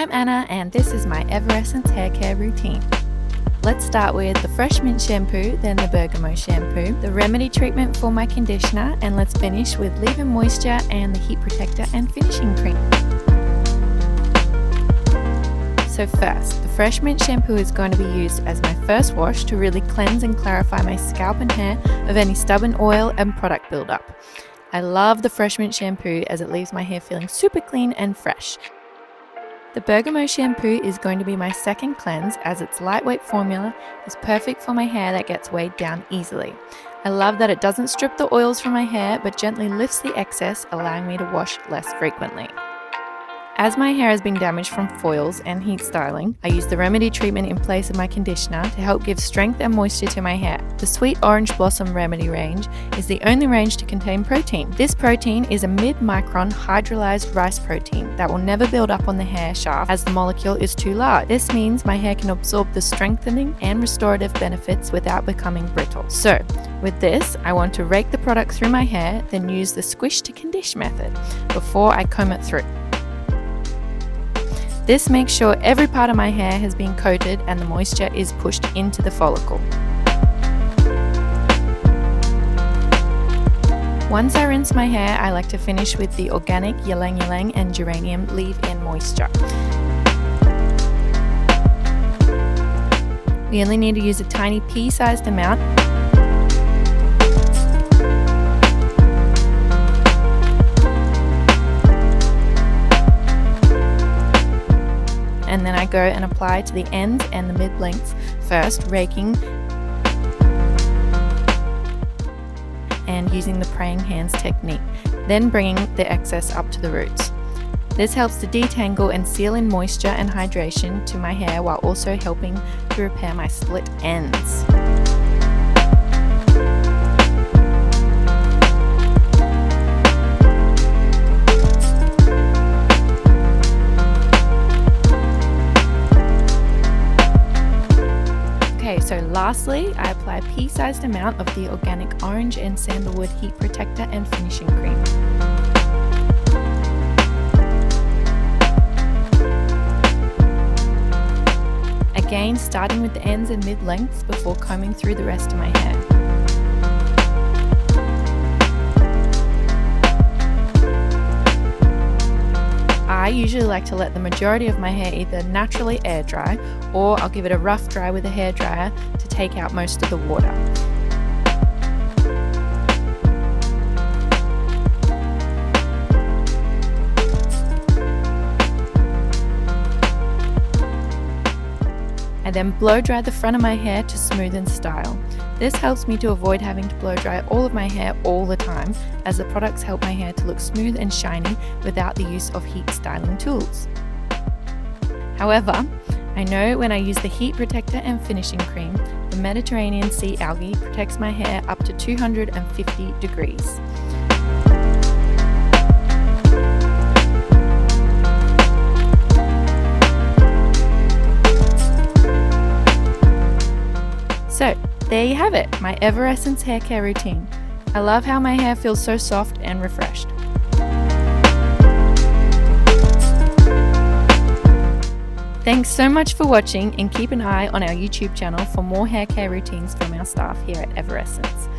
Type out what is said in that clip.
I'm Anna and this is my Everessence hair care routine. Let's start with the Fresh Mint shampoo, then the Bergamot shampoo, the remedy treatment for my conditioner, and let's finish with leave-in moisture and the heat protector and finishing cream. So first, the Fresh Mint shampoo is going to be used as my first wash to really cleanse and clarify my scalp and hair of any stubborn oil and product buildup. I love the Fresh Mint shampoo as it leaves my hair feeling super clean and fresh. The Bergamot shampoo is going to be my second cleanse as its lightweight formula is perfect for my hair that gets weighed down easily. I love that it doesn't strip the oils from my hair but gently lifts the excess, allowing me to wash less frequently. As my hair has been damaged from foils and heat styling, I use the remedy treatment in place of my conditioner to help give strength and moisture to my hair. The Sweet Orange Blossom Remedy range is the only range to contain protein. This protein is a mid-micron hydrolyzed rice protein that will never build up on the hair shaft as the molecule is too large. This means my hair can absorb the strengthening and restorative benefits without becoming brittle. So, with this, I want to rake the product through my hair, then use the squish to condition method before I comb it through. This makes sure every part of my hair has been coated and the moisture is pushed into the follicle. Once I rinse my hair, I like to finish with the organic ylang ylang and geranium leave-in moisture. We only need to use a tiny pea-sized amount. And then I go and apply to the ends and the mid-lengths, first raking and using the praying hands technique, then bringing the excess up to the roots. This helps to detangle and seal in moisture and hydration to my hair while also helping to repair my split ends. So lastly, I apply a pea-sized amount of the organic orange and sandalwood heat protector and finishing cream. Again, starting with the ends and mid-lengths before combing through the rest of my hair. I usually like to let the majority of my hair either naturally air dry or I'll give it a rough dry with a hairdryer to take out most of the water. I then blow dry the front of my hair to smoothen style. This helps me to avoid having to blow dry all of my hair all the time, as the products help my hair to look smooth and shiny without the use of heat styling tools. However, I know when I use the heat protector and finishing cream, the Mediterranean sea algae protects my hair up to 250 degrees. So, there you have it, my Everessence hair care routine. I love how my hair feels so soft and refreshed. Thanks so much for watching and keep an eye on our YouTube channel for more hair care routines from our staff here at Everessence.